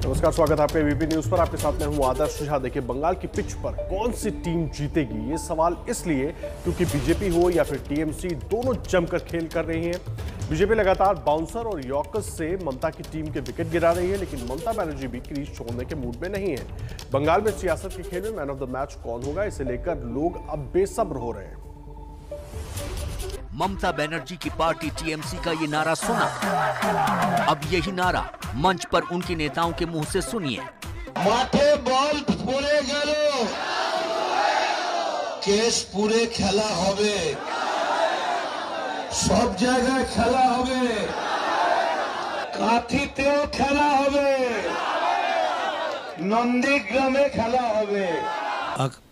नमस्कार, स्वागत है आपके एबीपी न्यूज पर। आपके साथ मैं हूं आदर्श झा। देखिए, बंगाल की पिच पर कौन सी टीम जीतेगी, ये सवाल इसलिए क्योंकि बीजेपी हो या फिर टीएमसी, दोनों जमकर खेल कर रही हैं। बीजेपी लगातार बाउंसर और यॉर्कर्स से ममता की टीम के विकेट गिरा रही है, लेकिन ममता बनर्जी भी क्रीज छोड़ने के मूड में नहीं है। बंगाल में सियासत के खेल में मैन ऑफ द मैच कौन होगा, इसे लेकर लोग अब बेसब्र हो रहे हैं। ममता बनर्जी की पार्टी टीएमसी का ये नारा सुना, अब यही नारा मंच पर उनके नेताओं के मुंह से सुनिए। माठे बॉल पड़े गेलो, केस पूरे खेला होबे, सब जगह खेला होबे, काठीतेও खेला होबे, नंदीग्रामे खेला होबे।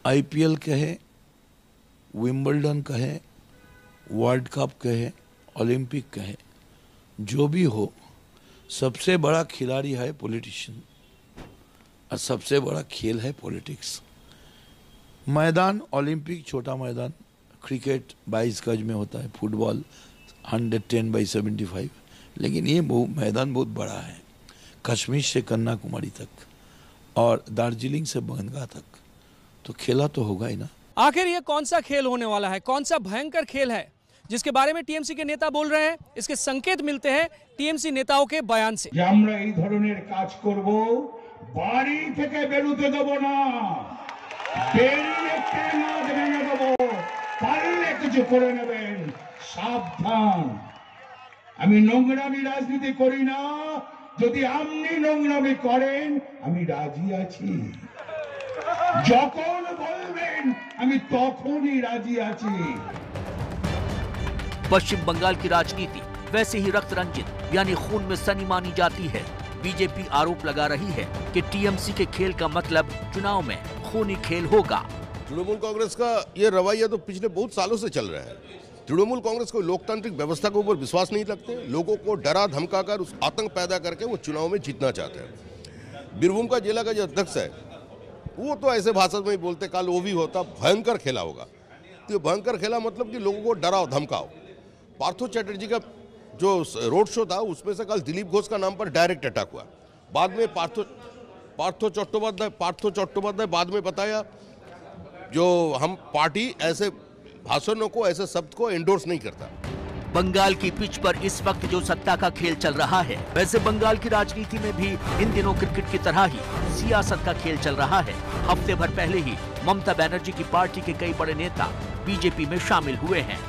आईपीएल कहे, विंबलडन कहे, वर्ल्ड कप कहे, ओलंपिक कहे, जो भी हो, सबसे बड़ा खिलाड़ी है पॉलिटिशियन और सबसे बड़ा खेल है पॉलिटिक्स। मैदान ओलंपिक छोटा मैदान, क्रिकेट 22 गज में होता है, फुटबॉल 110/75, लेकिन ये मैदान बहुत बड़ा है, कश्मीर से कन्याकुमारी तक और दार्जिलिंग से गंगा तक, तो खेला तो होगा ही ना। आखिर ये कौन सा खेल होने वाला है, कौन सा भयंकर खेल है जिसके बारे में टीएमसी के नेता बोल रहे हैं? इसके संकेत मिलते हैं टीएमसी नेताओं के बयान से। আমরা এই ধরনের কাজ করব, বাড়ি থেকে বেরোতে দেব না, বেরিয়ে ট্রেনার ভেঙে দেব, পারলে কিছু করে নেবেন, সাবধান। আমি নোংরামি রাজনীতি করি না, যদি আপনি নোংরামি করেন আমি রাজি আছি, যখন বলবেন আমি তখনই রাজি আছি। पश्चिम बंगाल की राजनीति वैसे ही रक्त रंजित यानी खून में सनी मानी जाती है। बीजेपी आरोप लगा रही है कि टीएमसी के खेल का मतलब चुनाव में खूनी खेल होगा। तृणमूल कांग्रेस का ये रवैया तो पिछले बहुत सालों से चल रहा है। तृणमूल कांग्रेस को लोकतांत्रिक व्यवस्था के ऊपर विश्वास नहीं रखते, लोगों को डरा धमकाकर उस आतंक पैदा करके वो चुनाव में जीतना चाहते हैं। बीरभूम का जिला का जो अध्यक्ष है वो तो ऐसे भाषण में बोलते कल वो भी होता, भयंकर खेला होगा। तो भयंकर खेला मतलब कि लोगों को डराओ धमकाओ। पार्थो चैटर्जी का जो रोड शो था उसमें से कल दिलीप घोष का नाम पर डायरेक्ट अटैक हुआ। बाद में पार्थो चट्टोपाध्याय बाद में बताया जो हम पार्टी ऐसे भाषणों को, ऐसे शब्द को एंडोर्स नहीं करता। बंगाल की पिच पर इस वक्त जो सत्ता का खेल चल रहा है, वैसे बंगाल की राजनीति में भी इन दिनों क्रिकेट की तरह ही सियासत का खेल चल रहा है। हफ्ते भर पहले ही ममता बनर्जी की पार्टी के कई बड़े नेता बीजेपी में शामिल हुए हैं।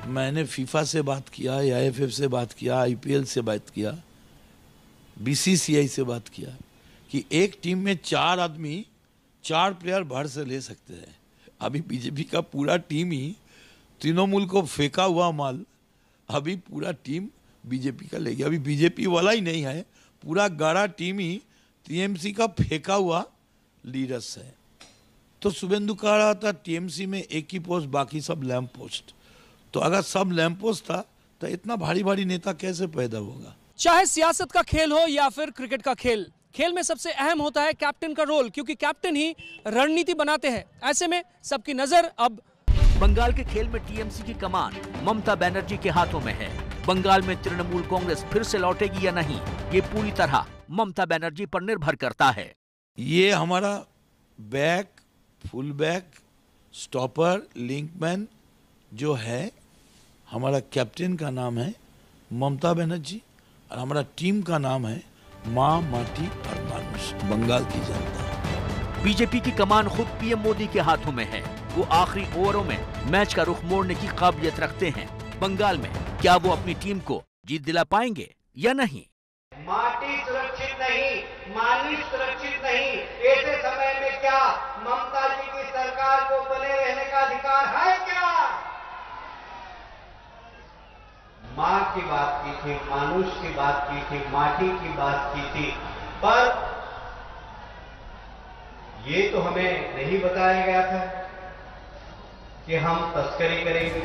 मैंने फीफा से बात किया, आईएफएफ से बात किया, आईपीएल से बात किया, बीसीसीआई से बात किया कि एक टीम में 4 आदमी 4 प्लेयर बाहर से ले सकते हैं। अभी बीजेपी का पूरा टीम ही तृणमूल को फेंका हुआ माल, अभी पूरा टीम बीजेपी का ले गया। अभी बीजेपी वाला ही नहीं है, पूरा गाढ़ा टीम ही टीएमसी का फेंका हुआ लीडर्स है। तो शुभेंदु कह रहा था टीएमसी में एक ही पोस्ट, बाकी सब लैंप पोस्ट। तो अगर सब लैंप पोस्ट था तो इतना भारी भारी नेता कैसे पैदा होगा? चाहे सियासत का खेल हो या फिर क्रिकेट का खेल, खेल में सबसे अहम होता है कैप्टन का रोल, क्योंकि कैप्टन ही रणनीति बनाते हैं। ऐसे में सबकी नजर अब बंगाल के खेल में टीएमसी की कमान ममता बनर्जी के हाथों में है। बंगाल में तृणमूल कांग्रेस फिर से लौटेगी या नहीं, ये पूरी तरह ममता बनर्जी पर निर्भर करता है। ये हमारा बैक, फुल बैक, स्टॉपर, लिंकमैन जो है, हमारा कैप्टन का नाम है ममता बनर्जी और हमारा टीम का नाम है माँ, माटी और मानुष, बंगाल की जनता। बीजेपी की कमान खुद पीएम मोदी के हाथों में है। वो आखिरी ओवरों में मैच का रुख मोड़ने की काबिलियत रखते हैं। बंगाल में क्या वो अपनी टीम को जीत दिला पाएंगे या नहीं? माटी सुरक्षित नहीं, मानुष सुरक्षित नहीं। ऐसे समय में क्या ममता जी की सरकार को बने रहने का अधिकार है क्या? माँ की बात की थी, मानुष की बात की थी, माटी की बात की थी, पर ये तो हमें नहीं बताया गया था कि हम तस्करी करेंगे।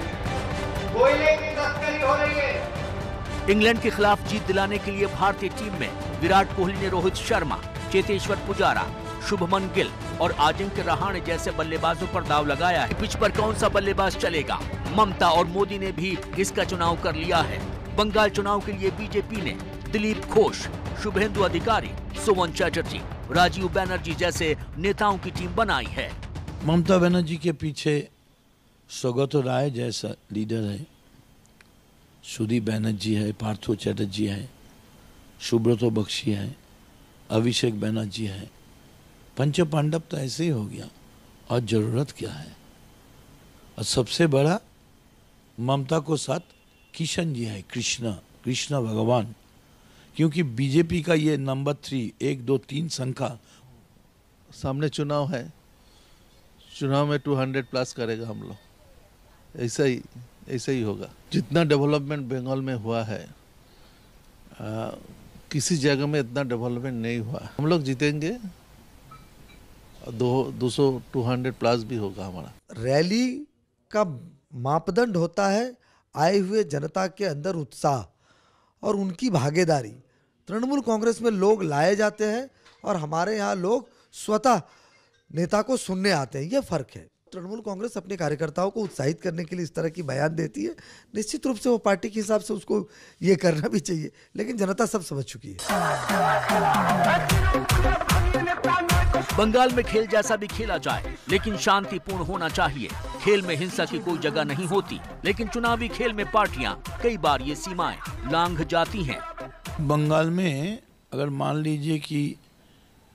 कोयले की तस्करी हो रही है। इंग्लैंड के खिलाफ जीत दिलाने के लिए भारतीय टीम में विराट कोहली ने रोहित शर्मा, चेतेश्वर पुजारा, शुभमन गिल और अजिंक्य रहाणे जैसे बल्लेबाजों पर दाव लगाया है। पिच पर कौन सा बल्लेबाज चलेगा? ममता और मोदी ने भी इसका चुनाव कर लिया है। बंगाल चुनाव के लिए बीजेपी ने दिलीप घोष, शुभेंदु अधिकारी, सुमन चैटर्जी, राजीव बनर्जी जैसे नेताओं की टीम बनाई है। ममता बनर्जी के पीछे सौगत राय जैसा लीडर है, सुदीप बनर्जी है, पार्थो चैटर्जी है, सुब्रतो बख्शी है, अभिषेक बनर्जी है। पंच पांडव तो ऐसे ही हो गया, और जरूरत क्या है। और सबसे बड़ा ममता को साथ किशन जी है, कृष्णा भगवान, क्योंकि बीजेपी का ये नंबर 3, 1, 2, 3 संख्या। सामने चुनाव है, चुनाव में 200 प्लस करेगा हम लोग, ऐसा ही होगा। जितना डेवलपमेंट बंगाल में हुआ है, किसी जगह में इतना डेवलपमेंट नहीं हुआ। हम लोग जीतेंगे, 200 प्लस भी होगा हमारा। रैली का मापदंड होता है आए हुए जनता के अंदर उत्साह और उनकी भागीदारी। तृणमूल कांग्रेस में लोग लाए जाते हैं और हमारे यहाँ लोग स्वतः नेता को सुनने आते हैं, ये फर्क है। तृणमूल कांग्रेस अपने कार्यकर्ताओं को उत्साहित करने के लिए इस तरह की बयान देती है, निश्चित रूप से वो पार्टी के हिसाब से उसको ये करना भी चाहिए, लेकिन जनता सब समझ चुकी है। बंगाल में खेल जैसा भी खेला जाए, लेकिन शांतिपूर्ण होना चाहिए। खेल में हिंसा की कोई जगह नहीं होती, लेकिन चुनावी खेल में पार्टियां कई बार ये सीमाएं लांघ जाती हैं। बंगाल में अगर मान लीजिए कि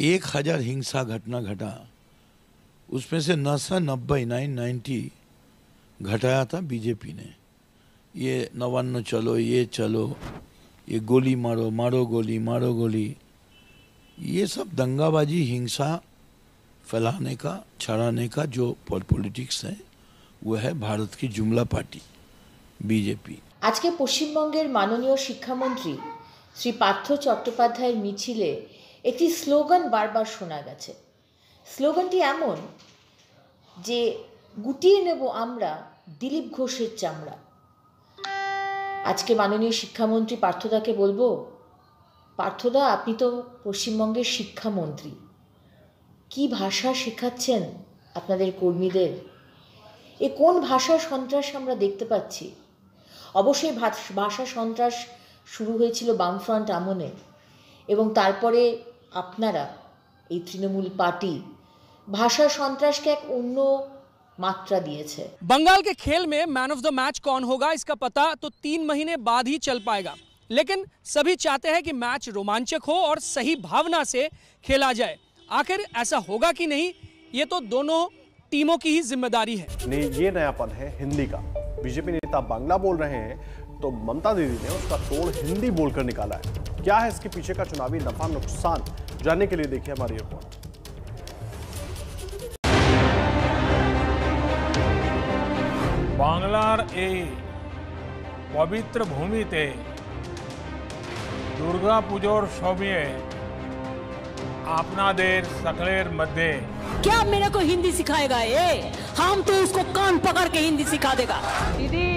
1000 हिंसा घटना घटा, उसमें से 990 घटाया था बीजेपी ने। ये 99 चलो, ये चलो, ये गोली मारो, मारो गोली, ये सब दंगाबाजी, हिंसा फैलाने का, छड़ाने का जो पॉलिटिक्स है, वो है भारत की जुमला पार्टी बीजेपी। आज के পশ্চিমবঙ্গের মাননীয় শিক্ষামন্ত্রী শ্রী পার্থ চট্টোপাধ্যায়ের মিছিলে একটি স্লোগান বারবার শোনা গেছে। স্লোগানটি এমন যে গুটিয়ে নেব আমরা দিলীপ ঘোষের চামড়া। আজকে মাননীয় শিক্ষামন্ত্রী পার্থদাকে বলবো, পার্থদা আপনি তো পশ্চিমবঙ্গের শিক্ষামন্ত্রী, কি ভাষা শেখাচ্ছেন আপনাদের কর্মীদের? এ কোন ভাষা সন্ত্রাস আমরা দেখতে পাচ্ছি? অবশ্যই ভাষা সন্ত্রাস শুরু হয়েছিল বামফ্রন্ট আমলে, এবং তারপরে আপনারা এই তৃণমূল পার্টি भाषा सन्त्रास के एक अन्य मात्रा दिए। बंगाल के खेल में मैन ऑफ द मैच कौन होगा इसका पता तो 3 महीने बाद ही चल पाएगा, लेकिन सभी चाहते हैं कि मैच रोमांचक हो और सही भावना से खेला जाए। आखिर ऐसा होगा कि नहीं, ये तो दोनों टीमों की ही जिम्मेदारी है। ये नया पद है हिंदी का। बीजेपी नेता बांग्ला बोल रहे हैं तो ममता दीदी ने उसका तोड़ हिंदी बोलकर निकाला है। क्या है इसके पीछे का चुनावी नफा नुकसान, जानने के लिए देखिए हमारी रिपोर्ट। বাংলার এই পবিত্র ভূমিতে দুর্গা পুজোর সময়ে আপনাদের সকলের মধ্যে क्या मेरे को हिंदी सिखाएगा ये? हम तो उसको कान पकड़ के हिंदी सिखा देगा। दीदी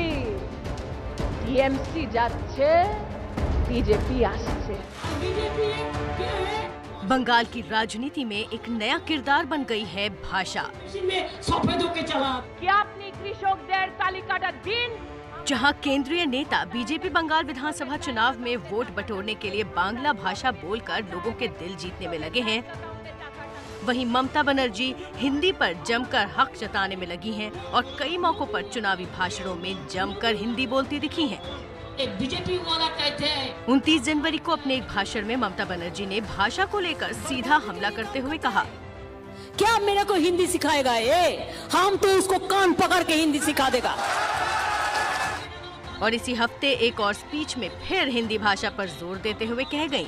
टीएमसी যাচ্ছে, बीजेपी আসছে। बंगाल की राजनीति में एक नया किरदार बन गई है भाषा। क्या अपनी कृषकদের তালিকাটা দিন। जहां केंद्रीय नेता बीजेपी बंगाल विधानसभा चुनाव में वोट बटोरने के लिए बांग्ला भाषा बोलकर लोगों के दिल जीतने में लगे हैं, वहीं ममता बनर्जी हिंदी पर जमकर हक जताने में लगी हैं और कई मौकों पर चुनावी भाषणों में जमकर हिंदी बोलती दिखी हैं। एक बीजेपी वाला कहते हैं 29 जनवरी को अपने एक भाषण में ममता बनर्जी ने भाषा को लेकर सीधा हमला करते हुए कहा, क्या मेरे को हिंदी सिखाएगा ये? हम तो उसको कान पकड़ के हिंदी सिखा देगा। और इसी हफ्ते एक और स्पीच में फिर हिंदी भाषा पर जोर देते हुए कह गयी,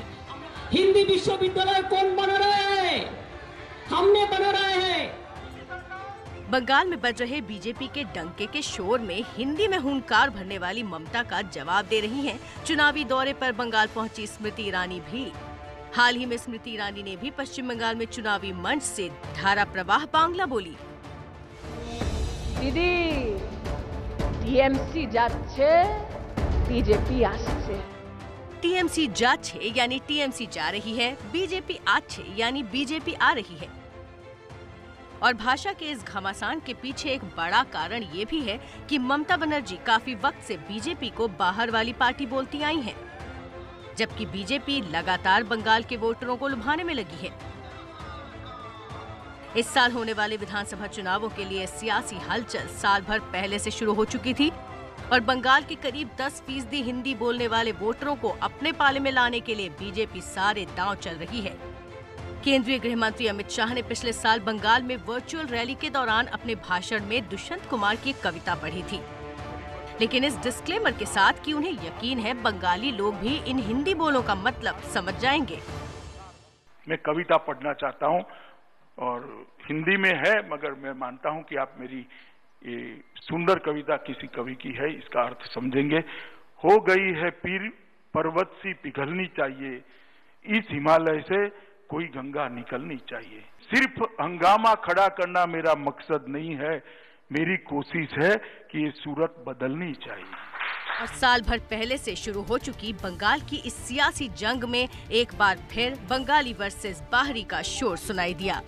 हिंदी विश्वविद्यालय कौन बना रहे हैं? हमने बना रहे हैं। बंगाल में बज रहे बीजेपी के डंके के शोर में हिंदी में हुंकार भरने वाली ममता का जवाब दे रही हैं चुनावी दौरे पर बंगाल पहुंची स्मृति ईरानी भी। हाल ही में स्मृति ईरानी ने भी पश्चिम बंगाल में चुनावी मंच से धारा प्रवाह बांग्ला बोली। दीदी टीएमसी যাচ্ছে, बीजेपी আসছে। टीएमसी যাচ্ছে यानी टीएमसी जा रही है, बीजेपी आच्छे यानी बीजेपी आ रही है। और भाषा के इस घमासान के पीछे एक बड़ा कारण ये भी है कि ममता बनर्जी काफी वक्त से बीजेपी को बाहर वाली पार्टी बोलती आई हैं। जबकि बीजेपी लगातार बंगाल के वोटरों को लुभाने में लगी है। इस साल होने वाले विधानसभा चुनावों के लिए सियासी हलचल साल भर पहले से शुरू हो चुकी थी और बंगाल के करीब 10% हिंदी बोलने वाले वोटरों को अपने पाले में लाने के लिए बीजेपी सारे दांव चल रही है। केंद्रीय गृह मंत्री अमित शाह ने पिछले साल बंगाल में वर्चुअल रैली के दौरान अपने भाषण में दुष्यंत कुमार की एक कविता पढ़ी थी, लेकिन इस डिस्क्लेमर के साथ कि उन्हें यकीन है बंगाली लोग भी इन हिंदी बोलों का मतलब समझ जाएंगे। मैं कविता पढ़ना चाहता हूँ और हिंदी में है, मगर मैं मानता हूँ कि आप मेरी ये सुंदर कविता किसी कवि की है, इसका अर्थ समझेंगे। हो गई है पीर पर्वत सी पिघलनी चाहिए, इस हिमालय से कोई गंगा निकलनी चाहिए। सिर्फ हंगामा खड़ा करना मेरा मकसद नहीं है, मेरी कोशिश है कि ये सूरत बदलनी चाहिए। और साल भर पहले से शुरू हो चुकी बंगाल की इस सियासी जंग में एक बार फिर बंगाली वर्सेस बाहरी का शोर सुनाई दिया।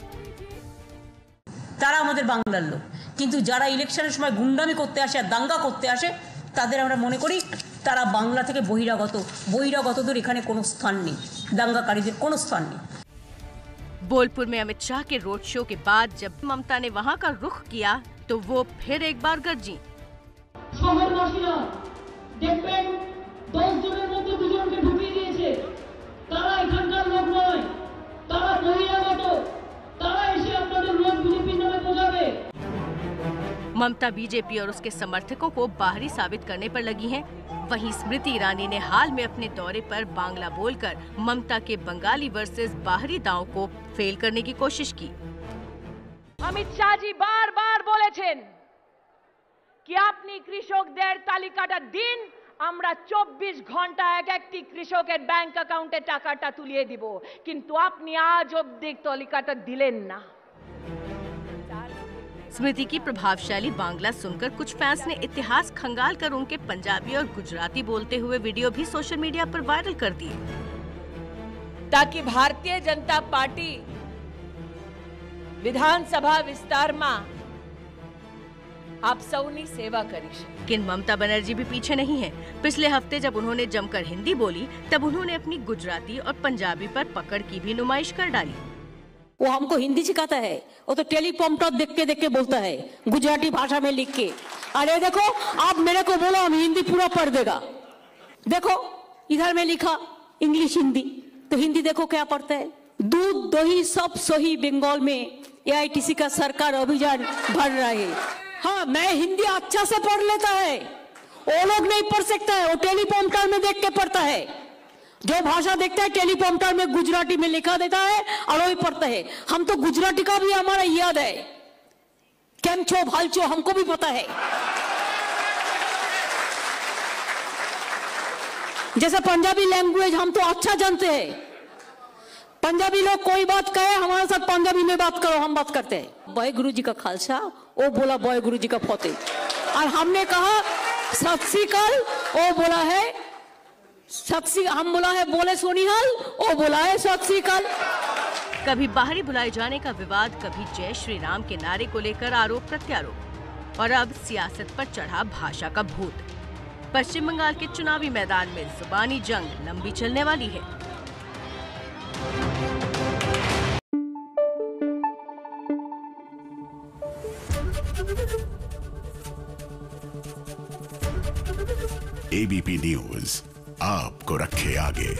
তারা আমাদের বাংলার লোক, কিন্তু যারা ইলেকশনের সময় গুন্ডামি করতে আসে আর দাঙ্গা করতে আসে তাদের আমরা মনে করি তারা বাংলা থেকে বহিরাগতদের এখানে কোনো স্থান নেই, দাঙ্গাকারীদের কোনো স্থান নেই। बोलपुर में अमित शाह के रोड शो के बाद जब ममता ने वहां का रुख किया तो वो फिर एक बार गरजी। শহরবাসীরা দেখবেন 10 জনের মধ্যে 2 জনকে ঢুকিয়ে দিয়েছে, তারা এখানকার লোক নয়, তারা বহিরাগত, তারা এসে আপনাদের লোক বিজেপি নামে বোঝাবে। ममता बीजेपी और उसके समर्थकों को बाहरी साबित करने पर लगी हैं। वहीं स्मृति ईरानी ने हाल में अपने दौरे पर बांग्ला बोलकर ममता के बंगाली वर्सेस बाहरी दांव को फेल करने की कोशिश की। अमित शाह जी बार-बार বলেছেন कि আপনি কৃষকদের তালিকাটা দিন, আমরা 24 ঘন্টা এক-একটি কৃষকের ব্যাংক অ্যাকাউন্টে টাকাটা তুলিয়ে দিব, কিন্তু আপনি আজ অবধি তালিকাটা দিলেন না। स्मृति की प्रभावशाली बांग्ला सुनकर कुछ फैंस ने इतिहास खंगाल कर उनके पंजाबी और गुजराती बोलते हुए वीडियो भी सोशल मीडिया पर वायरल कर दिए, ताकि भारतीय जनता पार्टी विधानसभा विस्तार में आप सौनी सेवा करी। लेकिन ममता बनर्जी भी पीछे नहीं है। पिछले हफ्ते जब उन्होंने जमकर हिंदी बोली तब उन्होंने अपनी गुजराती और पंजाबी पर पकड़ की भी नुमाइश कर डाली। वो हमको हिंदी सिखाता है, वो तो टेलीप्रॉम्प्टर देख के बोलता है गुजराती भाषा में लिख के। अरे देखो आप मेरे को बोलो हम हिंदी पूरा पढ़ देगा, देखो इधर में लिखा इंग्लिश हिंदी, तो हिंदी देखो क्या पढ़ता है। दूध दही सब सही बंगाल में AITC का सरकार अभियान भर रहा है। हाँ मैं हिंदी अच्छा से पढ़ लेता है, वो लोग नहीं पढ़ सकता है, वो टेलीप्रॉम्प्टर में देख के पढ़ता है। जो भाषा देखता है टेलीप्रॉम्प्टर में गुजराती में लिखा देता है और वही पढ़ता है। हम तो गुजराती का भी हमारा याद है, केम छो भालचो हमको भी पता है। जैसे पंजाबी लैंग्वेज हम तो अच्छा जानते हैं, पंजाबी लोग कोई बात कहे हमारे साथ पंजाबी में बात करो, हम बात करते हैं। बॉय गुरु जी का खालसा, वो बोला बॉय गुरु जी का फतेह, और हमने कहा सत श्री अकाल, वो बोला है हम बोला है बोले सोनिहाल, वो बोला है सत श्री अकाल। कभी बाहरी बुलाए जाने का विवाद, कभी जय श्री राम के नारे को लेकर आरोप प्रत्यारोप, और अब सियासत पर चढ़ा भाषा का भूत। पश्चिम बंगाल के चुनावी मैदान में जुबानी जंग लंबी चलने वाली है। ABP न्यूज आपको रखे आगे।